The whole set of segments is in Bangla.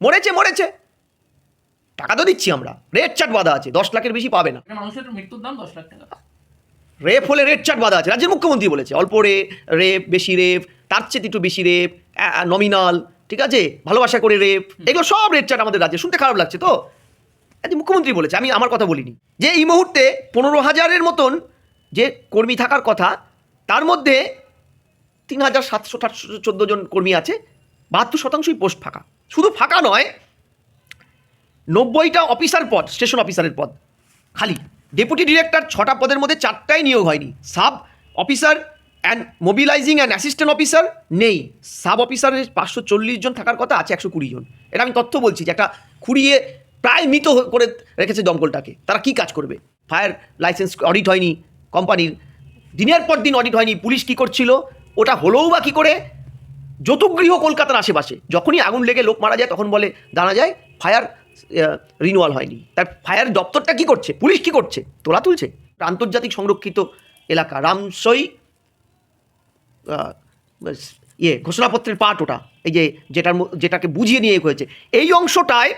মরেছে মরেছে, টাকা তো দিচ্ছি আমরা, রেট চার্ট বাঁধা আছে, 10 লাখের বেশি পাবে না। মানুষের মৃত্যুর দাম 10 লাখ টাকা। রেপ হলে রেট চার্ট বাঁধা আছে, রাজ্যের মুখ্যমন্ত্রী বলেছে অল্প রেপ, বেশি রেপ, তার চেয়ে একটু বেশি রেপ, নমিনাল, ঠিক আছে, ভালোবাসা করে রেপ, এগুলো সব রেট চার্ট আমাদের রাজ্যে। শুনতে খারাপ লাগছে তো, রাজ্যের মুখ্যমন্ত্রী বলেছে, আমি আমার কথা বলিনি। যে এই মুহূর্তে 15,000-এর মতন যে কর্মী থাকার কথা, তার মধ্যে 3,714 জন কর্মী আছে, 72% পোস্ট ফাঁকা। শুধু ফাঁকা নয়, 90টা অফিসার পদ, স্টেশন অফিসারের পদ খালি। ডেপুটি ডিরেক্টর 6টা পদের মধ্যে 4টাই নিয়োগ হয়নি। Sub officer and mobilising and assistant officer নেই। সাব অফিসারের 540 জন থাকার কথা, আছে 120 জন। এটা আমি তথ্য বলছি যে একটা খুঁড়িয়ে প্রায় মৃত করে রেখেছে দমকলটাকে। তারা কি কাজ করবে? ফায়ার লাইসেন্স অডিট হয়নি কোম্পানির, দিনের পর দিন অডিট হয়নি। পুলিশ কি করছিল? ওটা হলোও বা কী করে? যৌতুকগৃহ কলকাতার আশেপাশে, যখনই আগুন লেগে লোক মারা যায় তখন বলে জানা যায় ফায়ার রিনিউয়াল হয়নি। তার ফায়ার দপ্তরটা কি করছে? পুলিশ কি করছে? তোলা তুলছে। আন্তর্জাতিক সংরক্ষিত এলাকা, রামসই ঘোষণাপত্রের পার্ট ওটা, এই যে যেটাকে বুঝিয়ে নিয়ে হয়েছে, এই অংশটায়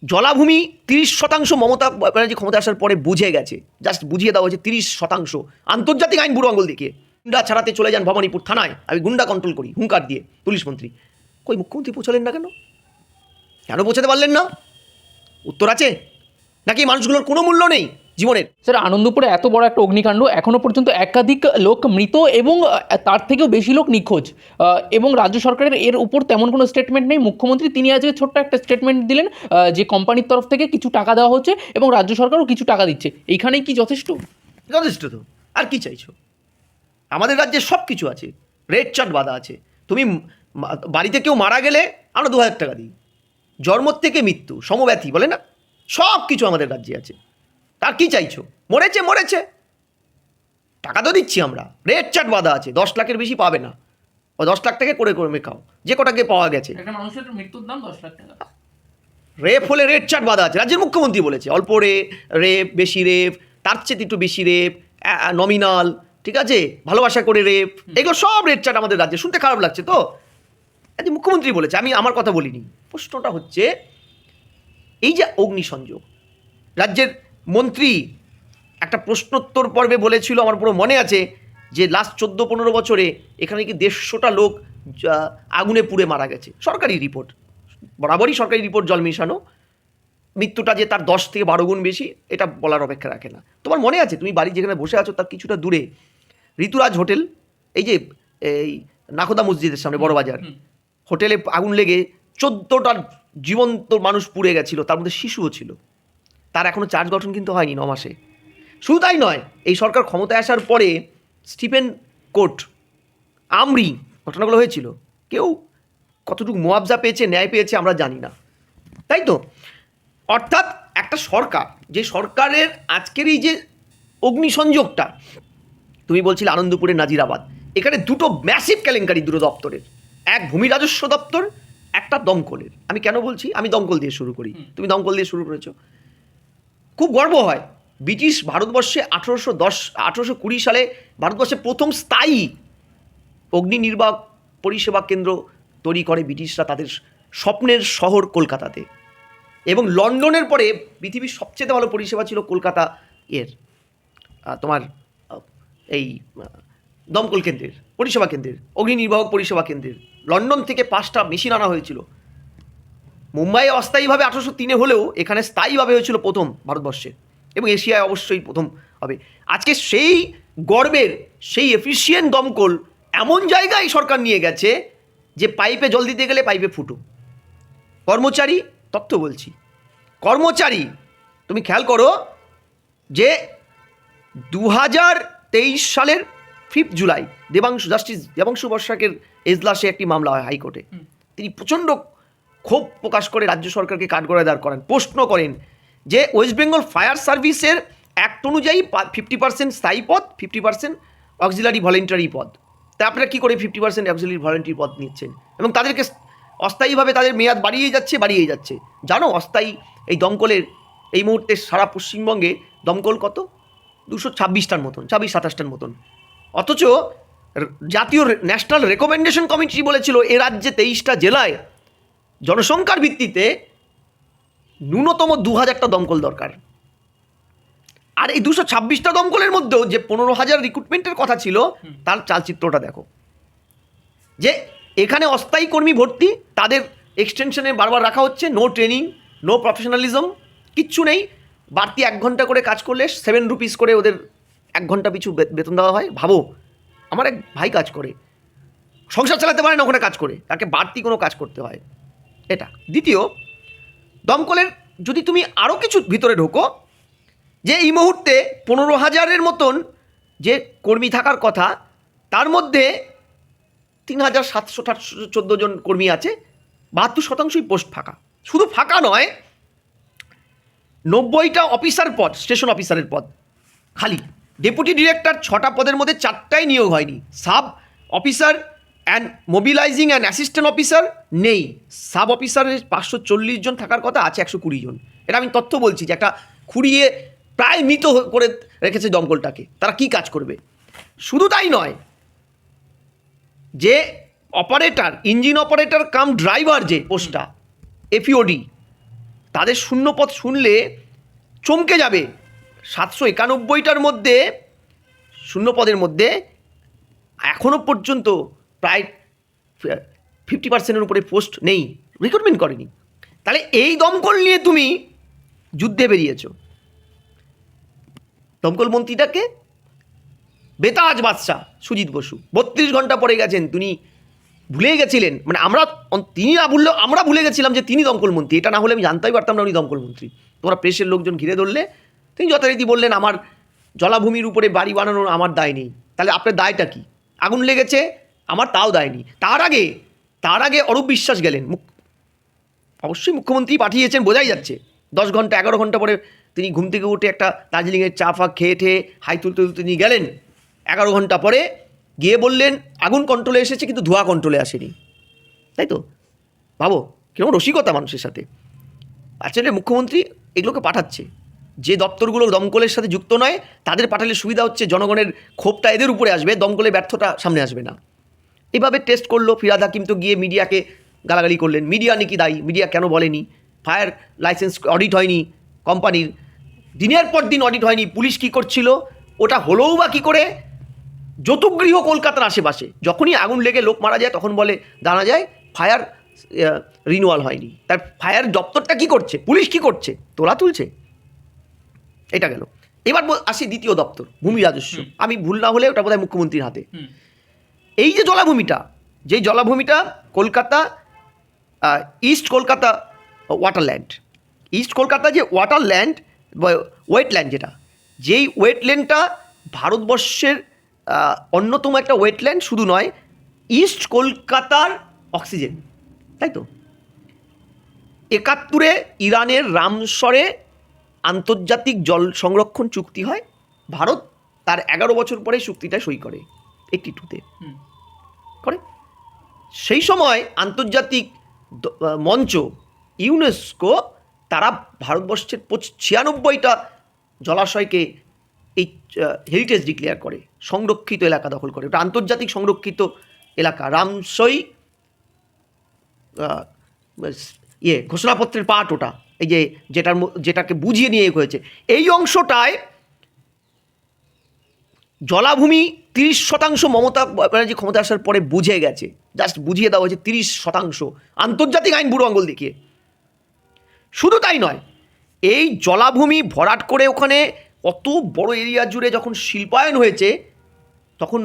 জলাভূমি 30% মমতা ব্যানার্জি ক্ষমতা আসার পরে বুঝে গেছে, জাস্ট বুঝিয়ে দেওয়া হয়েছে 30%। আন্তর্জাতিক আইন বুড়ো আঙুল দেখিয়ে গুন্ডা ছাড়াতে চলে যান ভবানীপুর থানায়, আমি গুন্ডা কন্ট্রোল করি, হুঙ্কার দিয়ে পুলিশ মন্ত্রী। কই মুখ্যমন্ত্রী পৌঁছালেন না কেন? কেন পৌঁছাতে পারলেন না? উত্তর আছে নাকি মানুষগুলোর কোনো মূল্য নেই জীবনের? স্যার, আনন্দপুরে এত বড় একটা অগ্নিকাণ্ড, এখনো পর্যন্ত একাধিক লোক মৃত এবং তার থেকেও বেশি লোক নিখোঁজ, এবং রাজ্য সরকারের এর উপর তেমন কোনো স্টেটমেন্ট নেই। মুখ্যমন্ত্রী তিনি আজকে ছোট্ট একটা স্টেটমেন্ট দিলেন যে কোম্পানির তরফ থেকে কিছু টাকা দেওয়া হচ্ছে এবং রাজ্য সরকারও কিছু টাকা দিচ্ছে। এইখানেই কি যথেষ্ট? যথেষ্ট তো, আর কি চাইছো? আমাদের রাজ্যে সব কিছু আছে, রেড চার্ট বাঁধা আছে। তুমি বাড়িতে কেউ মারা গেলে আমরা 2,000 টাকা দিই, জন্ম থেকে মৃত্যু সমব্যথী বলে না, সব কিছু আমাদের রাজ্যে আছে। তার কি চাইছো? মরেছে মরেছে, টাকা তো দিচ্ছি আমরা, রেড চার্ট বাঁধা আছে, 10 লাখের বেশি পাবে না। ও 10 লাখ টাকা করে করে মেকাও, যে কটাকে পাওয়া গেছে। একটা মানুষের মৃত্যুর দাম 10 লাখ টাকা। রেপ হলে রেড চার্ট বাঁধা আছে, রাজ্যের মুখ্যমন্ত্রী বলেছে অল্প রেপ, বেশি রেপ, তার চেয়ে একটু বেশি রেপ, নমিনাল, ঠিক আছে, ভালোবাসা করে রেপ, এগুলো সব রেড চার্ট আমাদের রাজ্যে। শুনতে খারাপ লাগছে তো, রাজ্যের মুখ্যমন্ত্রী বলেছে, আমি আমার কথা বলিনি। প্রশ্নটা হচ্ছে এই যে অগ্নিসংযোগ, রাজ্যের মন্ত্রী একটা প্রশ্নোত্তর পর্বে বলেছিল, আমার পুরো মনে আছে, যে লাস্ট 14-15 বছরে এখানে কি 150টা লোক আগুনে পুড়ে মারা গেছে। সরকারি রিপোর্ট, বরাবরই সরকারি রিপোর্ট জল মিশানো। মৃত্যুটা যে তার 10 থেকে 12 গুণ বেশি, এটা বলার অপেক্ষা রাখে না। তোমার মনে আছে, তুমি বাড়ি যেখানে বসে আছো তার কিছুটা দূরে ঋতুরাজ হোটেল, এই যে এই নাখোদা মসজিদের সামনে বড় বাজার, হোটেলে আগুন লেগে 14টা জীবন্ত মানুষ পুড়ে গেছিলো, তার মধ্যে শিশুও ছিল। তার এখনও চার্জ গঠন কিন্তু হয়নি 9 মাসে। শুধু তাই নয়, এই সরকার ক্ষমতায় আসার পরে স্টিফেন কোর্ট, আমরি ঘটনাগুলো হয়েছিল, কেউ কতটুকু মুআবজা পেয়েছে, ন্যায় পেয়েছে আমরা জানি না, তাই তো? অর্থাৎ একটা সরকার, যে সরকারের আজকের এই যে অগ্নিসংযোগটা, তুমি বলছিলে আনন্দপুরের নাজিরাবাদ, এখানে দুটো ম্যাসিভ কেলেঙ্কারি, দুটো দপ্তরের, এক ভূমি রাজস্ব দপ্তর, একটা দমকলের। আমি কেন বলছি? আমি দমকল দিয়ে শুরু করি, তুমি দমকল দিয়ে শুরু করেছো। খুব গর্ব হয়, ব্রিটিশ ভারতবর্ষে 1820 সালে ভারতবর্ষে প্রথম স্থায়ী অগ্নি নির্বাপক পরিষেবা কেন্দ্র তৈরি করে ব্রিটিশরা তাদের স্বপ্নের শহর কলকাতাতে। এবং লন্ডনের পরে পৃথিবীর সবচেয়ে ভালো পরিষেবা ছিল কলকাতা এর তোমার এই দমকল কেন্দ্রের, পরিষেবা কেন্দ্রের, অগ্নি নির্বাহক পরিষেবা কেন্দ্রের। লন্ডন থেকে 5টা মেশিন আনা হয়েছিল। মুম্বাইয়ে অস্থায়ীভাবে 1803 হলেও এখানে স্থায়ীভাবে হয়েছিল প্রথম ভারতবর্ষে, এবং এশিয়ায় অবশ্যই প্রথম হবে। আজকে সেই গর্বের, সেই এফিসিয়েন্ট দমকল এমন জায়গায় সরকার নিয়ে গেছে যে পাইপে জল দিতে গেলে পাইপে ফুটো। কর্মচারী, তথ্য বলছি, কর্মচারী, তুমি খেয়াল করো যে 2023 সালের 5 জুলাই জাস্টিস দেবাংশু বর্ষাকের এজলাসে একটি মামলা হয় হাইকোর্টে। তিনি প্রচণ্ড ক্ষোভ প্রকাশ করে রাজ্য সরকারকে কাঠগড়ায় দাঁড় করেন, প্রশ্ন করেন যে ওয়েস্ট বেঙ্গল ফায়ার সার্ভিসের অ্যাক্ট অনুযায়ী 50% স্থায়ী পদ, 50% অক্সিলারি ভলেন্টারি পদ, তা আপনারা কী করে 50% অক্সিলারি ভলেন্টারি পদ নিচ্ছেন এবং তাদেরকে অস্থায়ীভাবে তাদের মেয়াদ বাড়িয়েই যাচ্ছে। জানো অস্থায়ী এই দমকলের এই মুহূর্তে সারা পশ্চিমবঙ্গে দমকল কত? 226টার মতন, 26-27টার মতন। অথচ জাতীয় ন্যাশনাল রেকমেন্ডেশন কমিটি বলেছিল এ রাজ্যে 23টা জেলায় জনসংখ্যার ভিত্তিতে ন্যূনতম 2000টা দমকল দরকার। আর এই 226টা দমকলের মধ্যেও যে 15,000 রিক্রুটমেন্টের কথা ছিল, তার চালচিত্রটা দেখো, যে এখানে অস্থায়ী কর্মী ভর্তি, তাদের এক্সটেনশনে বারবার রাখা হচ্ছে, নো ট্রেনিং, নো প্রফেশনালিজম, কিচ্ছু নেই। বাড়তি 1 ঘন্টা করে কাজ করলে 7 রুপিস করে ওদের 1 ঘন্টা পিছু বেতন দেওয়া হয়। ভাবো, আমার এক ভাই কাজ করে, সংসার চালাতে পারে না ওখানে কাজ করে, তাকে বাড়তি কোনো কাজ করতে হয়। এটা দ্বিতীয়। দমকলের যদি তুমি আরও কিছু ভিতরে ঢোকো, যে এই মুহূর্তে 15,000-এর মতন যে কর্মী থাকার কথা, তার মধ্যে 3,714 জন কর্মী আছে, 72% পোস্ট ফাঁকা। শুধু ফাঁকা নয়, 90টা অফিসার পদ, স্টেশন অফিসারের পদ খালি। ডেপুটি ডিরেক্টর 6টা পদের মধ্যে 4টাই নিয়োগ হয়নি। Sub officer and mobilising and assistant officer নেই। সাব অফিসারের 540 জন থাকার কথা, আছে 120 জন। এটা আমি তথ্য বলছি যে একটা খুঁড়িয়ে প্রায় মৃত করে রেখেছে দমকলটাকে। তারা কি কাজ করবে? শুধু তাই নয়, যে operator, engine operator cum driver যে পোস্টটা, এফইওডি, তাদের শূন্যপদ শুনলে চমকে যাবে। 791টার মধ্যে শূন্যপদের মধ্যে এখনও পর্যন্ত প্রায় 50%-এর উপরে পোস্ট নেই, রিক্রুটমেন্ট করেনি। তাহলে এই দমকল নিয়ে তুমি যুদ্ধে বেরিয়েছো। দমকল মন্ত্রীটাকে বেতাজ বাদশাহ সুজিত বসু 32 ঘন্টা পরে গেছেন, তিনি ভুলে গেছিলেন, মানে তিনি না ভুললেও আমরা ভুলে গেছিলাম যে তিনি দমকল মন্ত্রী। এটা না হলে আমি জানতেই পারতাম না উনি দমকল মন্ত্রী। তোমরা প্রেসের লোকজন ঘিরে ধরলে, তিনি যথারীতি বললেন আমার জলাভূমির উপরে বাড়ি বানানোর আমার দায় নেই। তাহলে আপনার দায়টা কি? আগুন লেগেছে আমার, তাও দায় নেই। তার আগে অরূপ বিশ্বাস গেলেন, অবশ্যই মুখ্যমন্ত্রী পাঠিয়েছেন, বোঝাই যাচ্ছে। 10 ঘন্টা 11 ঘন্টা পরে তিনি ঘুম থেকে উঠে একটা দার্জিলিংয়ের চা ফা খেয়ে হাই তুলতে তিনি গেলেন। 11 ঘন্টা পরে গিয়ে বললেন আগুন কন্ট্রোলে এসেছে, কিন্তু ধোঁয়া কন্ট্রোলে আসেনি। তাই তো? ভাবো কিরকম রসিকতা মানুষের সাথে। আসলে মুখ্যমন্ত্রী এগুলোকে পাঠাচ্ছে, যে দপ্তরগুলো দমকলের সাথে যুক্ত নয় তাদের পাঠালে সুবিধা হচ্ছে, জনগণের ক্ষোভটা এদের উপরে আসবে, দমকলের ব্যর্থতা সামনে আসবে না। এভাবে টেস্ট করলো। ফিরহাদ হাকিম তো গিয়ে মিডিয়াকে গালাগালি করলেন, মিডিয়া নাকি দায়ী, মিডিয়া কেন বলেনি, ফায়ার লাইসেন্স অডিট হয়নি কোম্পানির, দিনের পর দিন অডিট হয়নি, পুলিশ কী করছিল, ওটা হলোও বা কী করে? যৌতুকগৃহ কলকাতার আশেপাশে যখনই আগুন লেগে লোক মারা যায়, তখন বলে জানা যায় ফায়ার রিনিউয়াল হয়নি। তার ফায়ার দপ্তরটা কি করছে, পুলিশ কি করছে? তোলা তুলছে। এটা গেল। এবার আসি দ্বিতীয় দপ্তর, ভূমি রাজস্ব। আমি ভুল না হলে ওটা বোধহয় মুখ্যমন্ত্রীর হাতে। এই যে জলাভূমিটা, যেই জলাভূমিটা কলকাতা ইস্ট কলকাতা ওয়াটারল্যান্ড, ইস্ট কলকাতা যে ওয়াটারল্যান্ড বা ওয়েটল্যান্ড, যেই ওয়েটল্যান্ডটা ভারতবর্ষের অন্যতম একটা ওয়েটল্যান্ড, শুধু নয় ইস্ট কলকাতার অক্সিজেন। তাই তো? 71-এ ইরানের রামসরে আন্তর্জাতিক জল সংরক্ষণ চুক্তি হয়, ভারত তার 11 বছর পরে চুক্তিটা সই করে 82-তে করে। সেই সময় আন্তর্জাতিক মঞ্চ ইউনেস্কো তারা ভারতবর্ষের 96টা জলাশয়কে এই হেরিটেজ ডিক্লেয়ার করে, সংরক্ষিত এলাকা দখল করে। ওটা আন্তর্জাতিক সংরক্ষিত এলাকা, রামসই ঘোষণাপত্রের পার্ট ওটা, এই যে যেটাকে বুঝিয়ে নিয়ে হয়েছে। এই অংশটায় জলাভূমি 30% মমতা ব্যানার্জি ক্ষমতা আসার পরে বুঝে গেছে, জাস্ট বুঝিয়ে দেওয়া হয়েছে 30%, আন্তর্জাতিক আইন বুড়ো আঙুল দেখিয়ে। শুধু তাই নয়, এই জলাভূমি ভরাট করে ওখানে অত বড় এরিয়া জুড়ে যখন শিল্পায়ন হয়েছে, তখন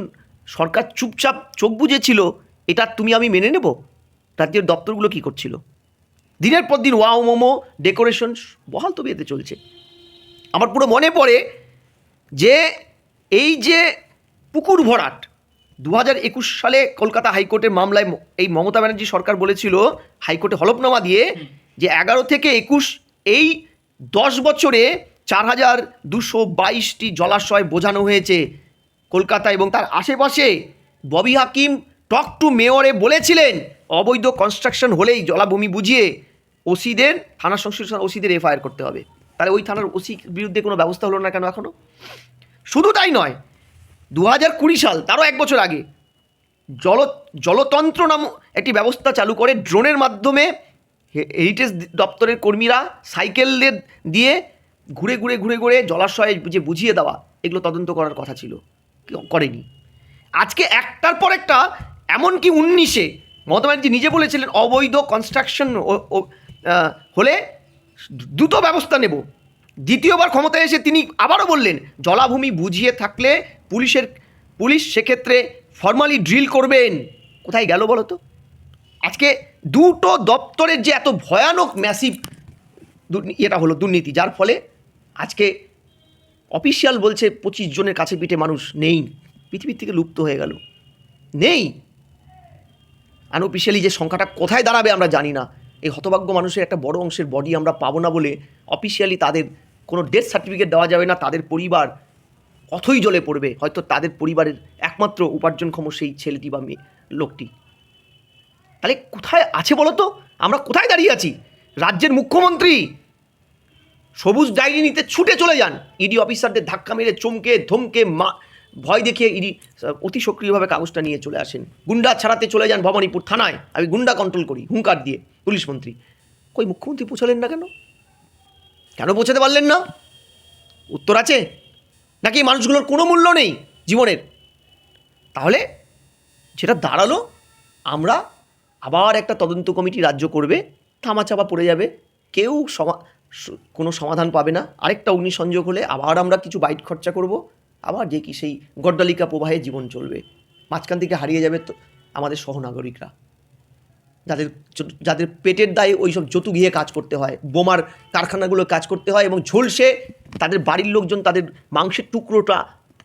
সরকার চুপচাপ চোখ বুঝেছিল, এটা তুমি আমি মেনে নেব। রাজ্যের দপ্তরগুলো কী করছিল? দিনের পর দিন ওয়াও মোমো ডেকোরেশন বহাল তবিয়তে চলছে। আমার পুরো মনে পড়ে যে এই যে পুকুর ভরাট 2021 সালে কলকাতা হাইকোর্টের মামলায় এই মমতা ব্যানার্জি সরকার বলেছিল, হাইকোর্টে হলফনামা দিয়ে, যে 11 থেকে 21 এই 10 বছরে 4222টি জলাশয় বোঝানো হয়েছে কলকাতা এবং তার আশেপাশে। ববি হাকিম টক টু মেয়রে বলেছিলেন অবৈধ কনস্ট্রাকশন হলেই জলাভূমি বুঝিয়ে ওসিদের, থানা সংশ্লিষ্ট ওসিদের এফআইআর করতে হবে। তাহলে ওই থানার ওসি বিরুদ্ধে কোনো ব্যবস্থা হলো না কেন এখনও? শুধু তাই নয়, 2020 সাল, তারও 1 বছর আগে জলতন্ত্র নাম একটি ব্যবস্থা চালু করে, ড্রোনের মাধ্যমে হেরিটেজ দপ্তরের কর্মীরা সাইকেলের দিয়ে ঘুরে ঘুরে ঘুরে ঘুরে জলাশয়ে যে বুঝিয়ে দেওয়া, এগুলো তদন্ত করার কথা ছিল, করেনি। আজকে একটার পর একটা, এমনকি 19-এ মমতা ব্যানার্জি নিজে বলেছিলেন অবৈধ কনস্ট্রাকশন হলে দ্রুত ব্যবস্থা নেব। দ্বিতীয়বার ক্ষমতায় এসে তিনি আবারও বললেন জলাভূমি বুঝিয়ে থাকলে পুলিশ সেক্ষেত্রে ফর্মালি ড্রিল করবেন। কোথায় গেল বলো তো? আজকে দুটো দপ্তরের যে এত ভয়ানক ম্যাসিভ এটা হলো দুর্নীতি, যার ফলে আজকে অফিসিয়াল বলছে 25 জনের কাছে পিঠে মানুষ নেই, পৃথিবীর থেকে লুপ্ত হয়ে গেল, নেই। আনঅফিসিয়ালি যে সংখ্যাটা কোথায় দাঁড়াবে আমরা জানি না। এই হতভাগ্য মানুষের একটা বড় অংশের বডি আমরা পাবো না বলে অফিসিয়ালি তাদের কোনো ডেথ সার্টিফিকেট দেওয়া যাবে না, তাদের পরিবার অথই জলে পড়বে। হয়তো তাদের পরিবারের একমাত্র উপার্জনক্ষম সেই ছেলেটি বা লোকটি। তাহলে কোথায় আছে বলো তো? আমরা কোথায় দাঁড়িয়ে আছি? রাজ্যের মুখ্যমন্ত্রী সবুজ ডায়েরি নিতে ছুটে চলে যান, ইডি অফিসারদের ধাক্কা মেরে চমকে ধমকে ভয় দেখিয়ে ইডি অতি সক্রিয়ভাবে কাগজটা নিয়ে চলে আসেন। গুন্ডা ছাড়াতে চলে যান ভবানীপুর থানায়, আমি গুন্ডা কন্ট্রোল করি হুঙ্কার দিয়ে পুলিশ মন্ত্রী। কই মুখ্যমন্ত্রী পৌঁছালেন না কেন? কেন পৌঁছাতে পারলেন না? উত্তর আছে নাকি মানুষগুলোর কোনো মূল্য নেই জীবনের? তাহলে যেটা দাঁড়ালো, আমরা আবার একটা তদন্ত কমিটি রাজ্য করবে, থামাচাপা পড়ে যাবে, কেউ কোনো সমাধান পাবে না। আরেকটা অগ্নিসংযোগ হলে আবার আমরা কিছু বাইট খরচা করব, আবার যে কি সেই গড্ডালিকা প্রবাহে জীবন চলবে। মাঝখান থেকে হারিয়ে যাবে তো আমাদের সহনাগরিকরা, যাদের পেটের দায়ে ওই সব যতু গিয়ে কাজ করতে হয়, বোমার কারখানাগুলো কাজ করতে হয়, এবং ঝলসে তাদের বাড়ির লোকজন তাদের মাংসের টুকরোটা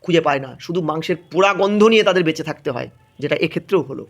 খুঁজে পায় না, শুধু মাংসের পোড়া গন্ধ নিয়ে তাদের বেঁচে থাকতে হয়, যেটা এক্ষেত্রেও হলো।